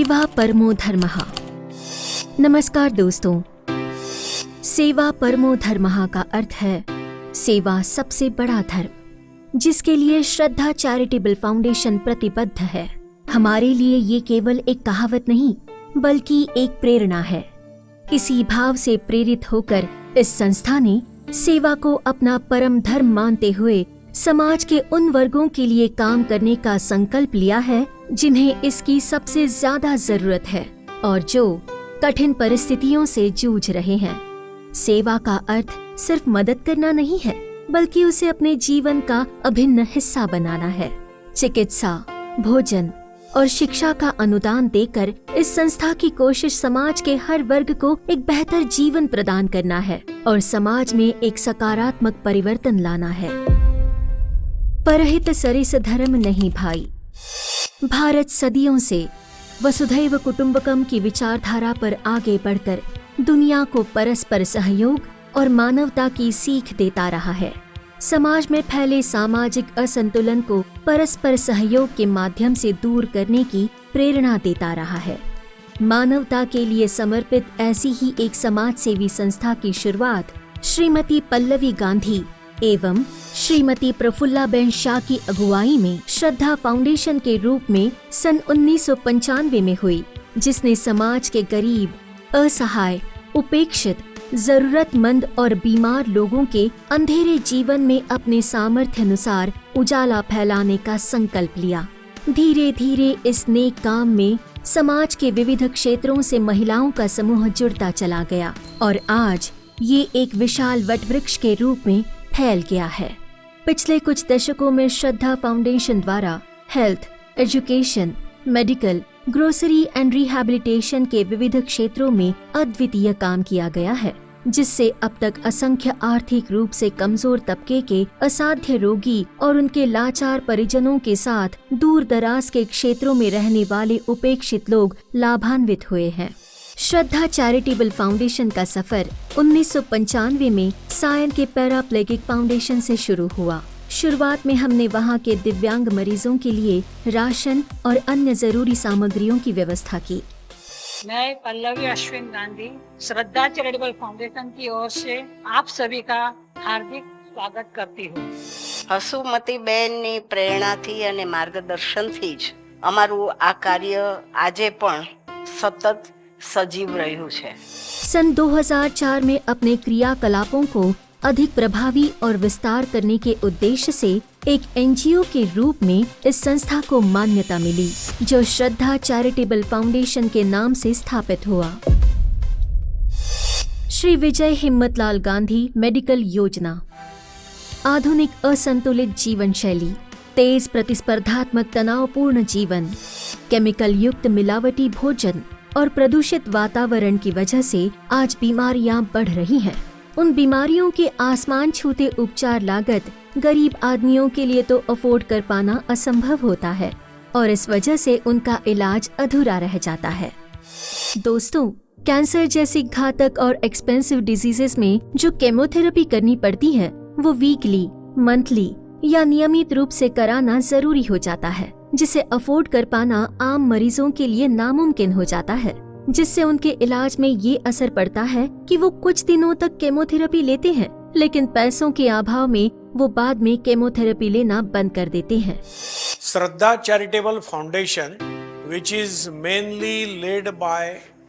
सेवा परमो धर्मः। नमस्कार दोस्तों, सेवा परमो धर्मः का अर्थ है सेवा सबसे बड़ा धर्म, जिसके लिए श्रद्धा चैरिटेबल फाउंडेशन प्रतिबद्ध है। हमारे लिए ये केवल एक कहावत नहीं बल्कि एक प्रेरणा है। इसी भाव से प्रेरित होकर इस संस्था ने सेवा को अपना परम धर्म मानते हुए समाज के उन वर्गों के लिए काम करने का संकल्प लिया है जिन्हें इसकी सबसे ज्यादा जरूरत है और जो कठिन परिस्थितियों से जूझ रहे हैं। सेवा का अर्थ सिर्फ मदद करना नहीं है, बल्कि उसे अपने जीवन का अभिन्न हिस्सा बनाना है। चिकित्सा, भोजन और शिक्षा का अनुदान देकर इस संस्था की कोशिश समाज के हर वर्ग को एक बेहतर जीवन प्रदान करना है और समाज में एक सकारात्मक परिवर्तन लाना है। परहित सरिस धर्म नहीं भाई। भारत सदियों से वसुधैव कुटुंबकम की विचारधारा पर आगे बढ़कर दुनिया को परस्पर सहयोग और मानवता की सीख देता रहा है। समाज में फैले सामाजिक असंतुलन को परस्पर सहयोग के माध्यम से दूर करने की प्रेरणा देता रहा है। मानवता के लिए समर्पित ऐसी ही एक समाज सेवी संस्था की शुरुआत श्रीमती पल्लवी गांधी एवं श्रीमती प्रफुल्लाबेन शाह की अगुवाई में श्रद्धा फाउंडेशन के रूप में सन 1995 में हुई, जिसने समाज के गरीब, असहाय, उपेक्षित, जरूरतमंद और बीमार लोगों के अंधेरे जीवन में अपने सामर्थ्य अनुसार उजाला फैलाने का संकल्प लिया। धीरे धीरे इस नेक काम में समाज के विविध क्षेत्रों से महिलाओं का समूह जुड़ता चला गया और आज ये एक विशाल वटवृक्ष के रूप में फैल गया है। पिछले कुछ दशकों में श्रद्धा फाउंडेशन द्वारा health, education, medical, grocery and rehabilitation के विविध क्षेत्रों में अद्वितीय काम किया गया है, जिससे अब तक असंख्य आर्थिक रूप से कमजोर तबके के असाध्य रोगी और उनके लाचार परिजनों के साथ दूर दराज के क्षेत्रों में रहने वाले उपेक्षित लोग लाभान्वित हुए हैं। श्रद्धा चैरिटेबल फाउंडेशन का सफर 1995 में सायन के पैराप्लेगिक फाउंडेशन से शुरू हुआ। शुरुआत में हमने वहां के दिव्यांग मरीजों के लिए राशन और अन्य जरूरी सामग्रियों की व्यवस्था की। मैं पल्लवी अश्विन गांधी श्रद्धा चैरिटेबल फाउंडेशन की ओर से आप सभी का हार्दिक स्वागत करती हूँ। હસુમતી બેનની પ્રેરણાથી અને માર્ગદર્શનથી જ અમારું આ કાર્ય આજે પણ સતત સજીવ રહ્યું છે। सन 2004 में अपने क्रियाकलापों को अधिक प्रभावी और विस्तार करने के उद्देश्य से एक एनजीओ के रूप में इस संस्था को मान्यता मिली, जो श्रद्धा चैरिटेबल फाउंडेशन के नाम से स्थापित हुआ। श्री विजय हिम्मतलाल गांधी मेडिकल योजना। आधुनिक असंतुलित जीवन शैली, तेज प्रतिस्पर्धात्मक तनावपूर्ण जीवन, केमिकल युक्त मिलावटी भोजन और प्रदूषित वातावरण की वजह से आज बीमारियां बढ़ रही हैं। उन बीमारियों के आसमान छूते उपचार लागत गरीब आदमियों के लिए तो अफोर्ड कर पाना असंभव होता है और इस वजह से उनका इलाज अधूरा रह जाता है। दोस्तों, कैंसर जैसी घातक और एक्सपेंसिव डिजीजेस में जो केमोथेरेपी करनी पड़ती है वो वीकली, मंथली या नियमित रूप से कराना जरूरी हो जाता है, जिसे अफोर्ड कर पाना आम मरीजों के लिए नामुमकिन हो जाता है, जिससे उनके इलाज में ये असर पड़ता है कि वो कुछ दिनों तक केमोथेरेपी लेते हैं, लेकिन पैसों के अभाव में वो बाद में केमोथेरेपी लेना बंद कर देते हैं। Shraddha charitable foundation, which is mainly led by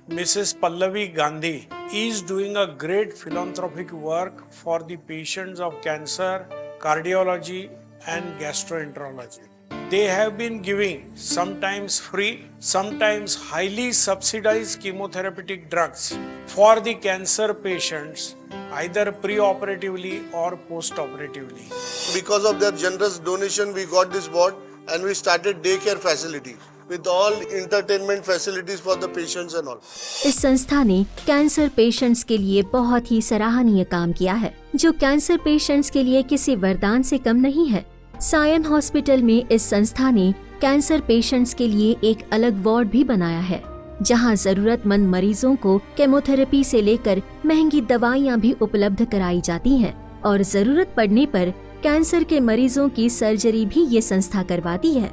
Mrs. Pallavi Gandhi, is doing a great philanthropic work for the patients of cancer, cardiology and gastroenterology. They have been giving sometimes free, sometimes highly subsidized chemotherapeutic drugs for the cancer patients, either pre-operatively or post-operatively. Because of their generous donation, we got this ward and we started daycare facility with all entertainment facilities for the patients and all. इस संस्था ने cancer patients के लिए बहुत ही सराहनीय काम किया है, जो कैंसर पेशेंट्स के लिए किसी वरदान से कम नहीं है। सायन हॉस्पिटल में इस संस्था ने कैंसर पेशेंट्स के लिए एक अलग वार्ड भी बनाया है, जहां जरूरतमंद मरीजों को केमोथेरेपी से लेकर महंगी दवाइयां भी उपलब्ध कराई जाती हैं और जरूरत पड़ने पर कैंसर के मरीजों की सर्जरी भी ये संस्था करवाती है।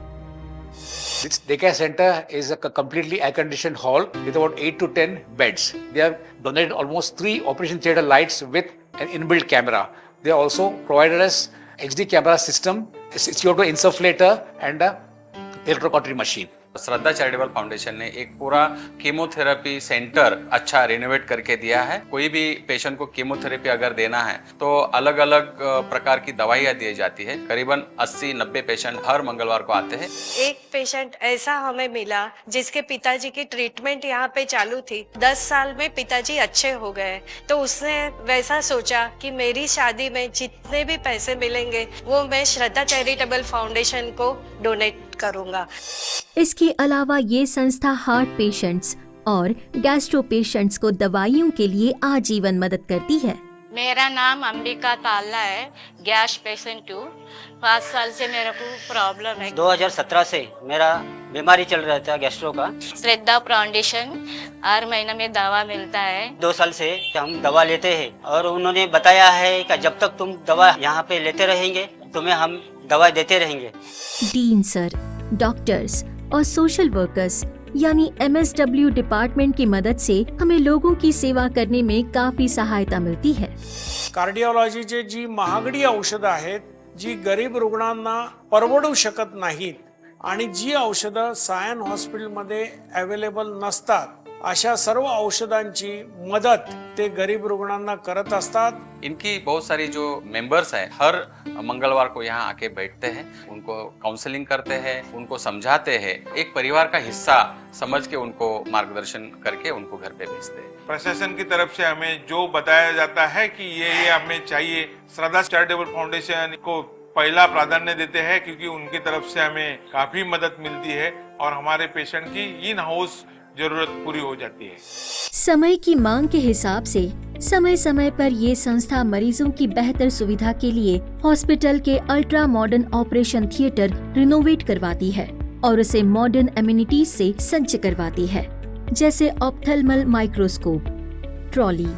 This daycare center is a completely air-conditioned hall with about 8 to 10 beds. They have donated almost 3 operation theater lights with an inbuilt camera. They also provided us HD camera system, CO2 insufflator and a electrocautery machine. Shraddha charitable foundation ने एक पूरा chemotherapy centre अच्छा renovate करके दिया है। कोई भी patient को कीमोथेरेपी अगर देना है तो अलग अलग प्रकार की दवाइयाँ दी जाती है। करीबन 80-90 पेशेंट हर मंगलवार को आते हैं। एक पेशेंट ऐसा हमें मिला जिसके पिताजी की ट्रीटमेंट यहाँ पे चालू थी। 10 साल में पिताजी अच्छे हो गए, तो उसने वैसा सोचा कि मेरी शादी में जितने भी पैसे मिलेंगे वो मैं श्रद्धा चैरिटेबल फाउंडेशन को डोनेट करूंगा। इसके अलावा ये संस्था हार्ट पेशेंट्स और गैस्ट्रो पेशेंट्स को दवाइयों के लिए आजीवन मदद करती है। मेरा नाम अंबिका ताला है, गैस पेशेंट हूँ। 5 साल से मेरे को प्रॉब्लम है। 2017 से मेरा बीमारी चल रहा था गैस्ट्रो का। श्रद्धा फाउंडेशन हर महीने में दवा मिलता है। 2 साल से हम दवा लेते हैं और उन्होंने बताया है कि जब तक तुम दवा यहाँ पे लेते रहेंगे तुम्हें हम दवा देते रहेंगे। डीन सर, डॉक्टर्स और सोशल वर्कर्स यानी MSW डिपार्टमेंट की मदद से हमें लोगों की सेवा करने में काफी सहायता मिलती है। कार्डिओलॉजीचे जी महागडी औषधं आहेत, जी गरीब रुग्णांना परवडू शकत नाहीत आणि जी औषधं सायन हॉस्पिटलमध्ये अवेलेबल नसतात, अशा सर्व औषधांची मदत ते गरीब रुग्णांना करत असतात। इनकी बहुत सारी जो मेंबर्स हैं हर मंगलवार को यहाँ आके बैठते हैं, उनको काउंसलिंग करते हैं, उनको समझाते हैं, एक परिवार का हिस्सा समझ के उनको मार्गदर्शन करके उनको घर पे भेजते हैं। प्रशासन की तरफ से हमें जो बताया जाता है कि ये हमें चाहिए, श्रद्धा चैरिटेबल फाउंडेशन को पहला प्राधान्य देते हैं क्योंकि उनकी तरफ से हमें काफी मदद मिलती है और हमारे पेशेंट की इन हाउस जरूरत पूरी हो जाती है। समय की मांग के हिसाब से समय समय पर ये संस्था मरीजों की बेहतर सुविधा के लिए हॉस्पिटल के ultra modern operation theatre renovate करवाती है और उसे मॉडर्न एमिनिटीज से सज्ज करवाती है, जैसे ophthalmic microscope, trolley,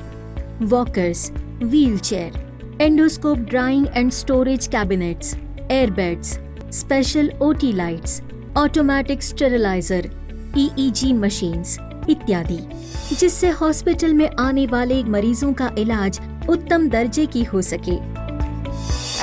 walkers, wheelchair, endoscope drawing and storage cabinets, airbeds, special OT lights, automatic sterilizer, EEG machines इत्यादि, जिससे हॉस्पिटल में आने वाले मरीजों का इलाज उत्तम दर्जे की हो सके।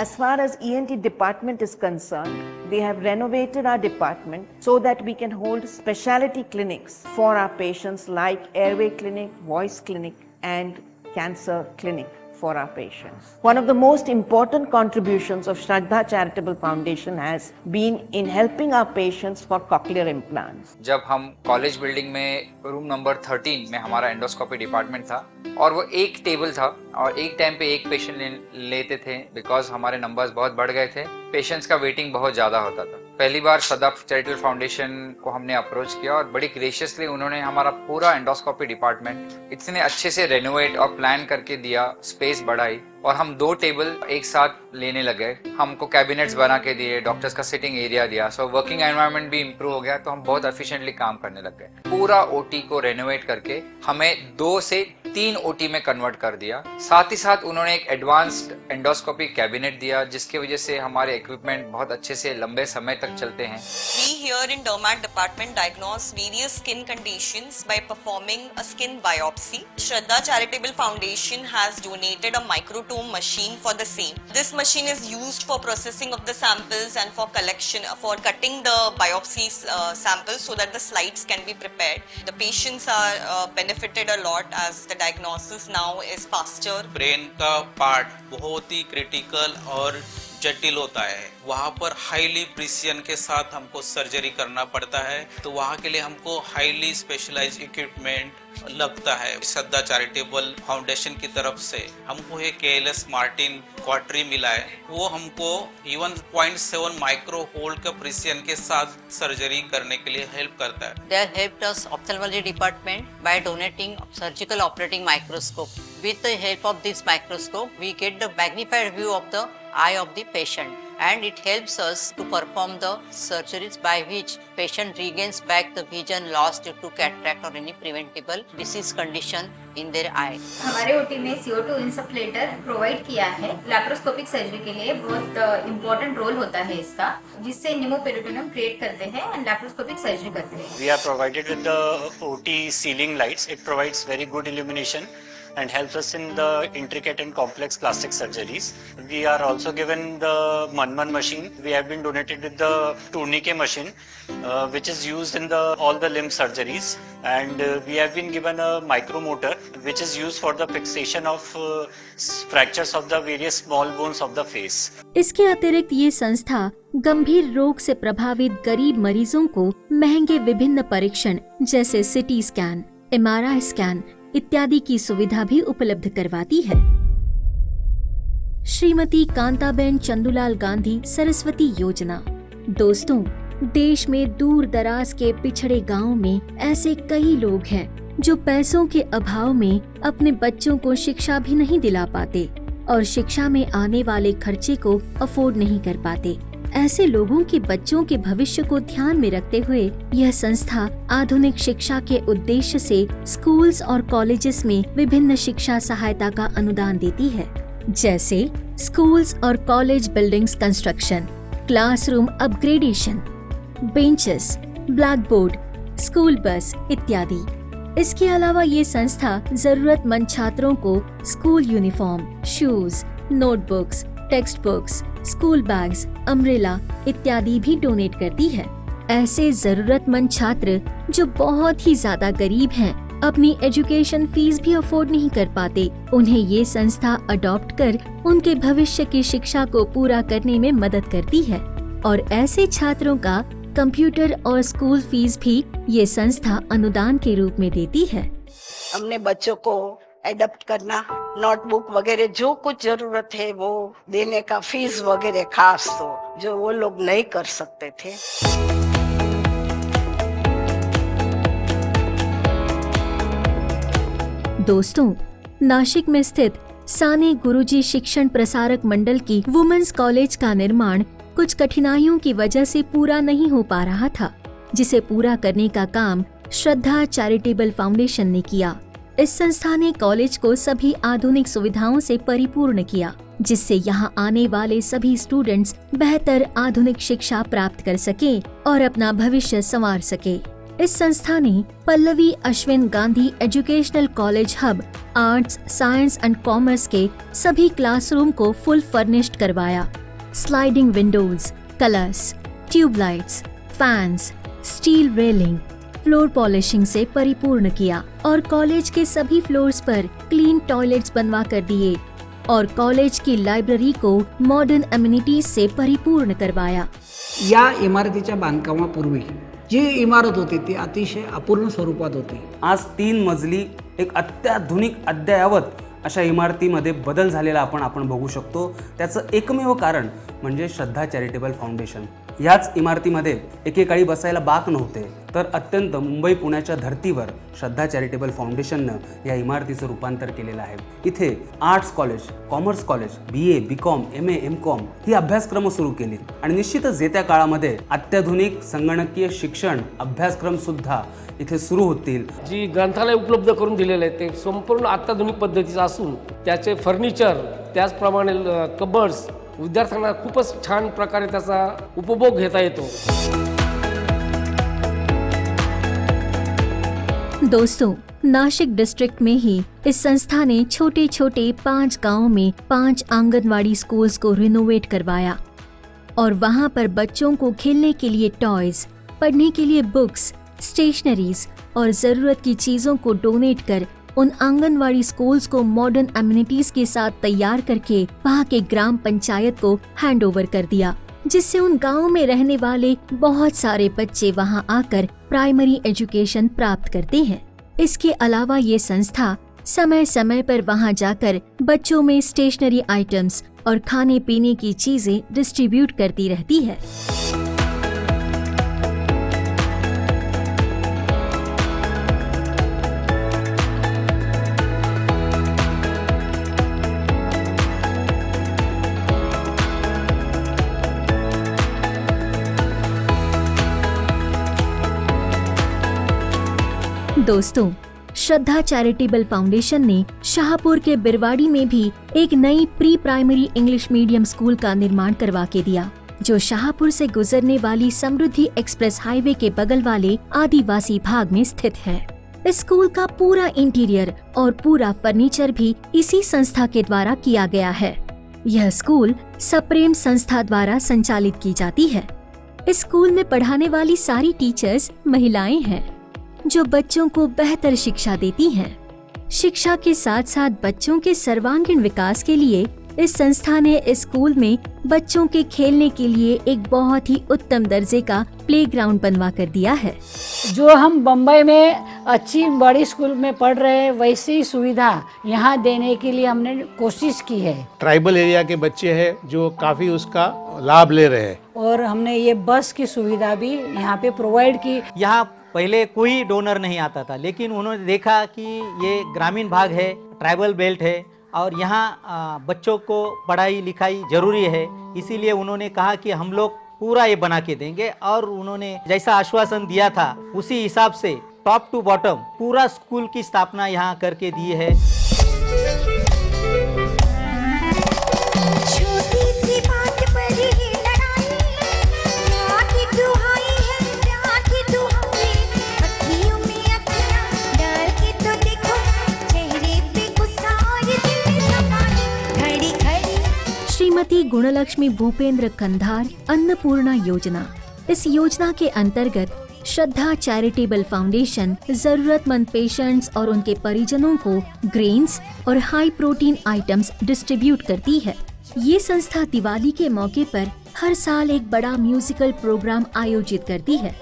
As far as ENT department is concerned, we have renovated our department so that we can hold specialty clinics for our patients like airway clinic, voice clinic and cancer clinic for our patients. One of the most important contributions of Shraddha Charitable Foundation has been in helping our patients for cochlear implants. जब हम college building में room number 13 में हमारा endoscopy department था और वो एक table था और एक टाइम पे एक पेशेंट लेते थे बिकॉज हमारे नंबर्स बहुत बढ़ गए थे, पेशेंट्स का वेटिंग बहुत ज़्यादा होता था। पहली बार श्रद्धा चैरिटेबल फाउंडेशन को हमने अप्रोच किया और बड़ी ग्रेशियसली उन्होंने हमारा पूरा एंडोस्कोपी डिपार्टमेंट इतने अच्छे से रेनोवेट और प्लान करके दिया, स्पेस बढ़ाई और हम 2 टेबल एक साथ लेने लगे। हमको कैबिनेट्स बना के दिए, डॉक्टर्स का सिटिंग एरिया दिया, सो वर्किंग एनवायरनमेंट भी इम्प्रूव हो गया, तो हम बहुत एफिशिएंटली काम करने लग गए। पूरा OT को रेनोवेट करके हमें 2 से 3 OT में कन्वर्ट कर दिया। साथ ही साथ उन्होंने एक एडवांस्ड एंडोस्कोपी कैबिनेट दिया जिसकी वजह से हमारे इक्विपमेंट बहुत अच्छे से लंबे समय तक चलते हैं। We here in Dermat department diagnose various skin conditions by performing a skin biopsy. Shraddha Charitable Foundation has donated a microtome machine for the same. This machine is used for processing of the samples and for collection, for cutting the biopsy samples so that the slides can be prepared. The patients are benefited a lot as the diagnosis now is faster. Brain का part बहुत ही critical और जटिल होता है, वहाँ पर highly precision के साथ हमको सर्जरी करना पड़ता है, तो वहाँ के लिए हमको हाईली स्पेशलाइज इक्विपमेंट लगता है। श्रद्धा चैरिटेबल फाउंडेशन की तरफ से हमको एक KLS मार्टिन क्वार्टरी मिला है, वो हमको 1.7 माइक्रो होल्ड का प्रिसिजन के साथ सर्जरी करने के लिए हेल्प करता है। They helped us ophthalmology department by donating surgical operating microscope. With the help of this microscope, we get the magnified view of the eye of the patient and it helps us to perform the surgeries by which patient regains back the vision lost due to cataract or any preventable disease condition in their eye. हमारे OT में CO2 इंसफ्लेटर provide किया है laparoscopic surgery के लिए। बहुत important role होता है इसका, जिससे निमोपेरिटोनियम क्रिएट करते हैं एंड लैप्रोस्कोपिक सर्जरी करते हैं। We are provided with the OT ceiling lights. It provides very good illumination and helps us in the intricate and complex plastic surgeries. We are also given the Manman machine. We have been donated with the tourniquet machine, which is used in all the limb surgeries. And we have been given a micromotor, which is used for the fixation of fractures of the various small bones of the face. इसके अतिरिक्त ये संस्था गंभीर रोग से प्रभावित गरीब मरीजों को महंगे विभिन्न परीक्षण जैसे सिटी स्कैन, MRI स्कैन इत्यादि की सुविधा भी उपलब्ध करवाती है। श्रीमती कांताबेन चंदूलाल गांधी सरस्वती योजना। दोस्तों, देश में दूर दराज के पिछड़े गांवों में ऐसे कई लोग हैं जो पैसों के अभाव में अपने बच्चों को शिक्षा भी नहीं दिला पाते और शिक्षा में आने वाले खर्चे को अफोर्ड नहीं कर पाते। ऐसे लोगों के बच्चों के भविष्य को ध्यान में रखते हुए यह संस्था आधुनिक शिक्षा के उद्देश्य से स्कूल्स और कॉलेजेस में विभिन्न शिक्षा सहायता का अनुदान देती है, जैसे स्कूल्स और college buildings construction, classroom upgradation, benches, black board, school bus इत्यादि। इसके अलावा ये संस्था जरूरतमंद छात्रों को school uniform, shoes, notebooks, text books, school bags, umbrella इत्यादि भी डोनेट करती है। ऐसे जरूरतमंद छात्र जो बहुत ही ज्यादा गरीब हैं, अपनी एजुकेशन फीस भी अफोर्ड नहीं कर पाते, उन्हें ये संस्था अडॉप्ट कर उनके भविष्य की शिक्षा को पूरा करने में मदद करती है। और ऐसे छात्रों का कंप्यूटर और स्कूल फीस भी ये संस्था अनुदान के रूप में देती है। हमने बच्चों को एडप्ट करना, नोटबुक वगैरह जो कुछ जरूरत है वो देने का, फीस वगैरह खास तो जो वो लोग नहीं कर सकते थे। दोस्तों, नासिक में स्थित साने गुरुजी शिक्षण प्रसारक मंडल की वुमेन्स कॉलेज का निर्माण कुछ कठिनाइयों की वजह से पूरा नहीं हो पा रहा था, जिसे पूरा करने का काम श्रद्धा चैरिटेबल फाउंडेशन ने किया। इस संस्था ने कॉलेज को सभी आधुनिक सुविधाओं से परिपूर्ण किया, जिससे यहाँ आने वाले सभी स्टूडेंट्स बेहतर आधुनिक शिक्षा प्राप्त कर सके और अपना भविष्य संवार सके। इस संस्था ने Pallavi Ashwin Gandhi educational college hub arts, science and commerce के सभी क्लासरूम को फुल फर्निश्ड करवाया। Sliding Windows, colours, tubelights, fans, steel railing, floor polishing से परिपूर्ण किया और कॉलेज के सभी फ्लोर्स पर क्लीन टॉयलेट्स बनवा कर दिए और कॉलेज की लायब्ररी को मॉडर्न अम्युनिटीज से परिपूर्ण करवाया। या इमारतीच्या बांधकामापूर्वी जी इमारत होती ती अतिशय अपूर्ण स्वरूपात होती। आज 3 मजली एक अत्याधुनिक अद्ययावत अशा इमारतीमध्ये बदल झालेला आपण बघू शकतो। त्याचं एकमेव कारण म्हणजे श्रद्धा चॅरिटेबल फाउंडेशन। याच इमारतीमध्ये एकेकाळी बसायला बाक नव्हते, तर अत्यंत मुंबई पुण्याच्या धर्तीवर श्रद्धा चॅरिटेबल फाउंडेशननं या इमारतीचं रूपांतर केलेलं आहे। इथे arts college, commerce college, BA, BCom, MA, MCom ही अभ्यासक्रम सुरू केली आणि निश्चितच येत्या काळामध्ये अत्याधुनिक संगणकीय शिक्षण अभ्यासक्रम सुद्धा इथे सुरू होतील। जी ग्रंथालय उपलब्ध करून दिलेले आहे ते संपूर्ण अत्याधुनिक पद्धतीचं असून त्याचे फर्निचर, त्याचप्रमाणे कबर्ड्स विद्यार्थ्यांना खूपच छान प्रकारे त्याचा उपभोग घेता येतो। दोस्तों, नासिक डिस्ट्रिक्ट में ही इस संस्था ने छोटे छोटे 5 गांवों में 5 आंगनवाड़ी स्कूल्स को रिनोवेट करवाया और वहां पर बच्चों को खेलने के लिए टॉयज, पढ़ने के लिए बुक्स, स्टेशनरीज और जरूरत की चीजों को डोनेट कर उन आंगनवाड़ी स्कूल्स को मॉडर्न एमिनिटीज के साथ तैयार करके वहाँ के ग्राम पंचायत को हैंड ओवर कर दिया, जिससे उन गाँव में रहने वाले बहुत सारे बच्चे वहाँ आकर प्राइमरी एजुकेशन प्राप्त करते हैं। इसके अलावा ये संस्था समय समय पर वहाँ जाकर बच्चों में स्टेशनरी आइटम्स और खाने पीने की चीजें डिस्ट्रीब्यूट करती रहती है। दोस्तों, श्रद्धा चैरिटेबल फाउंडेशन ने शाहपुर के बिरवाड़ी में भी एक नई pre primary English medium school का निर्माण करवा के दिया, जो शाहपुर से गुजरने वाली समृद्धि एक्सप्रेस हाईवे के बगल वाले आदिवासी भाग में स्थित है। इस स्कूल का पूरा इंटीरियर और पूरा फर्नीचर भी इसी संस्था के द्वारा किया गया है। यह स्कूल सप्रेम संस्था द्वारा संचालित की जाती है। इस स्कूल में पढ़ाने वाली सारी टीचर्स महिलाएं हैं, जो बच्चों को बेहतर शिक्षा देती हैं। शिक्षा के साथ साथ बच्चों के सर्वांगीण विकास के लिए इस संस्था ने इस स्कूल में बच्चों के खेलने के लिए एक बहुत ही उत्तम दर्जे का प्लेग्राउंड बनवा कर दिया है। जो हम बम्बई में अच्छी बड़ी स्कूल में पढ़ रहे हैं, वैसी ही सुविधा यहाँ देने के लिए हमने कोशिश की है। ट्राइबल एरिया के बच्चे हैं जो काफी उसका लाभ ले रहे हैं, और हमने ये बस की सुविधा भी यहाँ पे प्रोवाइड की। यहाँ पहले कोई डोनर नहीं आता था, लेकिन उन्होंने देखा कि ये ग्रामीण भाग है, ट्राइबल बेल्ट है और यहाँ बच्चों को पढ़ाई लिखाई जरूरी है, इसीलिए उन्होंने कहा कि हम लोग पूरा ये बना के देंगे। और उन्होंने जैसा आश्वासन दिया था उसी हिसाब से टॉप टू बॉटम पूरा स्कूल की स्थापना यहाँ करके दी है। श्रीमती गुणलक्ष्मी भूपेंद्र कंधार अन्नपूर्णा योजना। इस योजना के अंतर्गत श्रद्धा चैरिटेबल फाउंडेशन जरूरतमंद पेशेंट्स और उनके परिजनों को ग्रेन्स और हाई प्रोटीन आइटम्स डिस्ट्रीब्यूट करती है। ये संस्था दिवाली के मौके पर हर साल एक बड़ा म्यूजिकल प्रोग्राम आयोजित करती है।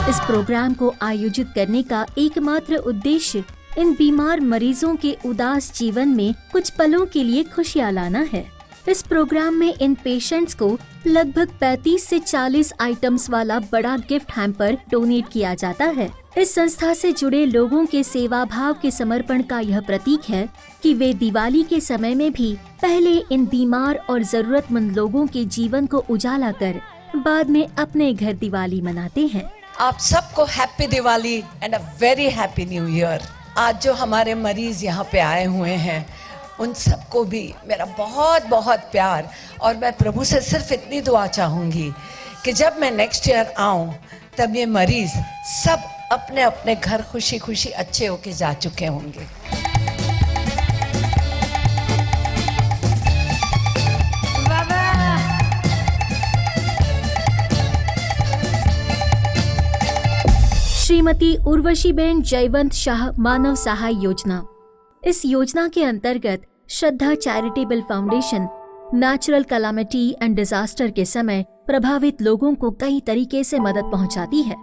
इस प्रोग्राम को आयोजित करने का एकमात्र उद्देश्य इन बीमार मरीजों के उदास जीवन में कुछ पलों के लिए खुशियाँ लाना है। इस प्रोग्राम में इन पेशेंट्स को लगभग 35 से 40 आइटम्स वाला बड़ा गिफ्ट हैम्पर डोनेट किया जाता है। इस संस्था से जुड़े लोगों के सेवा भाव के समर्पण का यह प्रतीक है कि वे दिवाली के समय में भी पहले इन बीमार और जरूरतमंद लोगों के जीवन को उजाला कर बाद में अपने घर दिवाली मनाते हैं। आप सबको happy Diwali and a very happy new year. आज जो हमारे मरीज यहाँ पे आए हुए हैं उन सबको भी मेरा बहुत बहुत प्यार, और मैं प्रभु से सिर्फ इतनी दुआ चाहूँगी कि जब मैं नेक्स्ट ईयर आऊँ तब ये मरीज सब अपने अपने घर खुशी खुशी अच्छे होके जा चुके होंगे। श्रीमती उर्वशीबेन जयवंत शाह मानव सहाय योजना। इस योजना के अंतर्गत Shraddha charitable foundation natural calamity and disaster के समय प्रभावित लोगों को कई तरीके से मदद पहुंचाती है।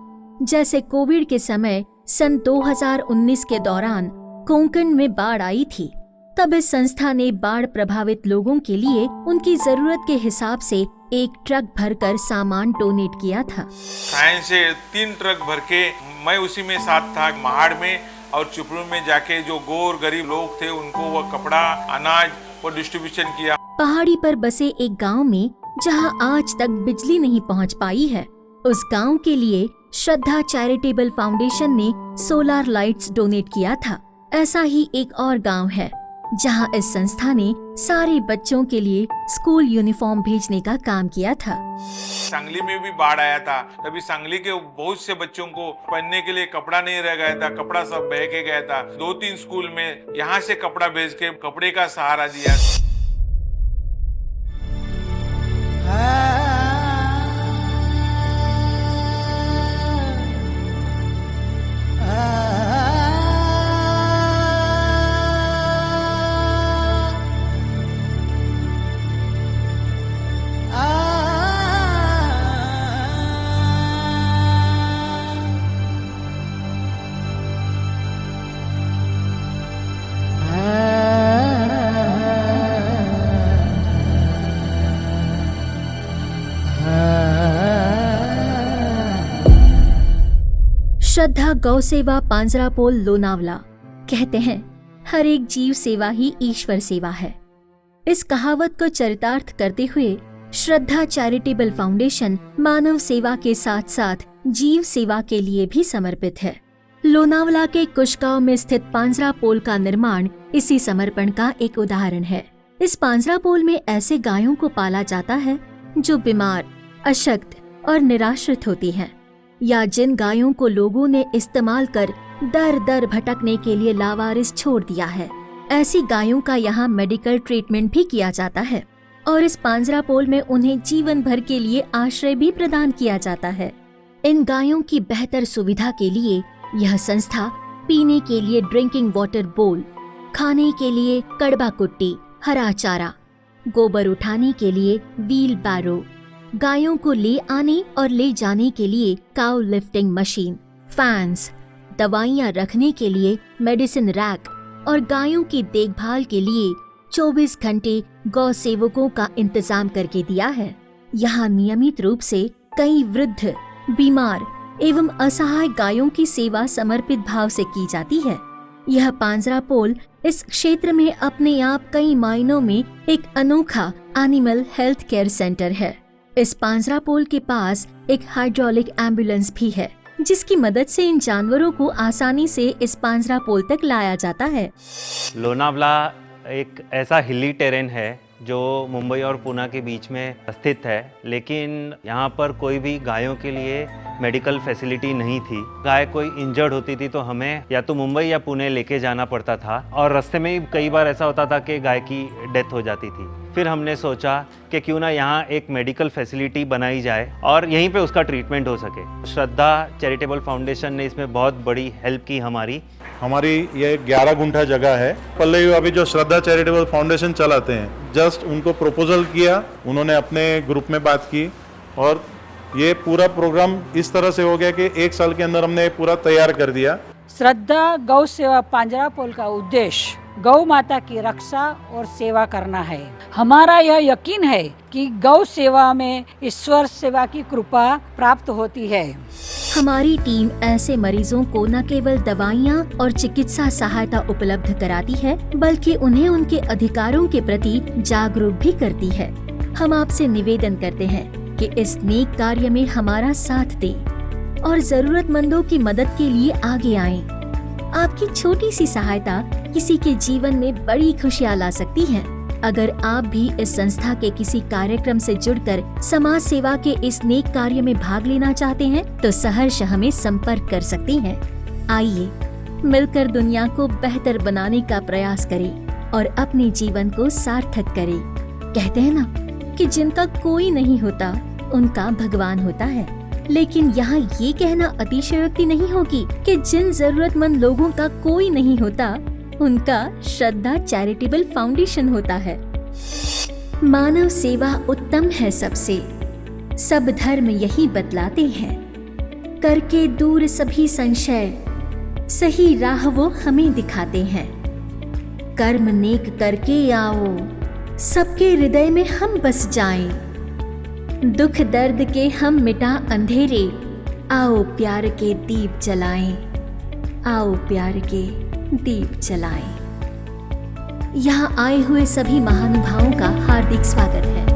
जैसे कोविड के समय सन 2019 के दौरान कोंकण में बाढ़ आई थी, तब इस संस्था ने बाढ़ प्रभावित लोगों के लिए उनकी जरूरत के हिसाब से एक ट्रक भरकर सामान डोनेट किया था। साइंस से 3 ट्रक भर के मैं उसी में साथ था। महाड़ में और चुपड़ू में जाके जो गोर गरीब लोग थे उनको वो कपड़ा अनाज वो डिस्ट्रीब्यूशन किया। पहाड़ी पर बसे एक गांव में जहां आज तक बिजली नहीं पहुंच पाई है, उस गांव के लिए श्रद्धा चैरिटेबल फाउंडेशन ने सोलर लाइट्स डोनेट किया था। ऐसा ही एक और गांव है जहां इस संस्था ने सारे बच्चों के लिए स्कूल यूनिफॉर्म भेजने का काम किया था। सांगली में भी बाढ़ आया था, तभी सांगली के बहुत से बच्चों को पहनने के लिए कपड़ा नहीं रह गया था, कपड़ा सब बह के गया था। 2-3 स्कूल में यहाँ से कपड़ा भेज के कपड़े का सहारा दिया। श्रद्धा गौ सेवा पांजरापोल लोनावला कहते हैं, हर एक जीव सेवा ही ईश्वर सेवा है। इस कहावत को चरितार्थ करते हुए श्रद्धा चैरिटेबल फाउंडेशन मानव सेवा के साथ साथ जीव सेवा के लिए भी समर्पित है। लोनावला के कुशगांव में स्थित पांजरा पोल का निर्माण इसी समर्पण का एक उदाहरण है। इस पांजरा पोल में ऐसे गायों को पाला जाता है जो बीमार, अशक्त और निराश्रित होती हैं, या जिन गायों को लोगों ने इस्तेमाल कर दर दर भटकने के लिए लावारिस छोड़ दिया है। ऐसी गायों का यहाँ मेडिकल ट्रीटमेंट भी किया जाता है और इस पांजरा पोल में उन्हें जीवन भर के लिए आश्रय भी प्रदान किया जाता है। इन गायों की बेहतर सुविधा के लिए यह संस्था पीने के लिए ड्रिंकिंग वाटर बोल, खाने के लिए कड़बा कुट्टी, हरा चारा, गोबर उठाने के लिए व्हील बैरो, गायों को ले आने और ले जाने के लिए काउ लिफ्टिंग मशीन, फैंस, दवाइयाँ रखने के लिए मेडिसिन रैक और गायों की देखभाल के लिए 24 घंटे गौ सेवकों का इंतजाम करके दिया है। यहाँ नियमित रूप से कई वृद्ध, बीमार एवं असहाय गायों की सेवा समर्पित भाव से की जाती है। यह पांजरा पोल इस क्षेत्र में अपने आप कई मायनों में एक अनोखा एनिमल हेल्थ केयर सेंटर है। इस पांजरा पोल के पास एक हाइड्रोलिक एम्बुलेंस भी है, जिसकी मदद से इन जानवरों को आसानी से इस पांजरा पोल तक लाया जाता है। लोनावला एक ऐसा हिली टेरेन है जो मुंबई और पुणे के बीच में स्थित है, लेकिन यहाँ पर कोई भी गायों के लिए मेडिकल फैसिलिटी नहीं थी। गाय कोई इंजर्ड होती थी तो हमें या तो मुंबई या पुणे लेके जाना पड़ता था और रास्ते में ही कई बार ऐसा होता था कि गाय की डेथ हो जाती थी। फिर हमने सोचा कि क्यों ना यहाँ एक मेडिकल फैसिलिटी बनाई जाए और यहीं पे उसका ट्रीटमेंट हो सके। श्रद्धा चैरिटेबल फाउंडेशन ने इसमें बहुत बड़ी हेल्प की हमारी ये 11 गुंठा जगह है। पल्लवी अभी जो श्रद्धा चैरिटेबल फाउंडेशन चलाते हैं, जस्ट उनको प्रपोजल किया, उन्होंने अपने ग्रुप में बात की और ये पूरा प्रोग्राम इस तरह से हो गया कि 1 साल के अंदर हमने पूरा तैयार कर दिया। श्रद्धा गौ सेवा पांजरा पोल का उद्देश्य गौ माता की रक्षा और सेवा करना है। हमारा यह यकीन है कि गौ सेवा में ईश्वर सेवा की कृपा प्राप्त होती है। हमारी टीम ऐसे मरीजों को न केवल दवाइयाँ और चिकित्सा सहायता उपलब्ध कराती है, बल्कि उन्हें उनके अधिकारों के प्रति जागरूक भी करती है। हम आपसे निवेदन करते हैं कि इस नेक कार्य में हमारा साथ दें और जरूरतमंदों की मदद के लिए आगे आएं। आपकी छोटी सी सहायता किसी के जीवन में बड़ी खुशियाँ ला सकती है। अगर आप भी इस संस्था के किसी कार्यक्रम से जुड़कर समाज सेवा के इस नेक कार्य में भाग लेना चाहते हैं तो सहर्ष हमें संपर्क कर सकते हैं। आइए मिलकर दुनिया को बेहतर बनाने का प्रयास करें और अपने जीवन को सार्थक करें। कहते हैं ना कि जिनका कोई नहीं होता उनका भगवान होता है, लेकिन यहाँ ये कहना अतिशयोक्ति नहीं होगी कि जिन जरूरतमंद लोगों का कोई नहीं होता उनका श्रद्धा चैरिटेबल फाउंडेशन होता है। मानव सेवा उत्तम है सबसे, सब धर्म यही बतलाते हैं। करके दूर सभी संशय, सही राह वो हमें दिखाते हैं। कर्म नेक करके आओ, सबके हृदय में हम बस जाएं। दुख दर्द के हम मिटा अंधेरे, आओ प्यार के दीप जलाएं। आओ प्यार के दीप जलाएं। यहाँ आए हुए सभी महानुभावों का हार्दिक स्वागत है।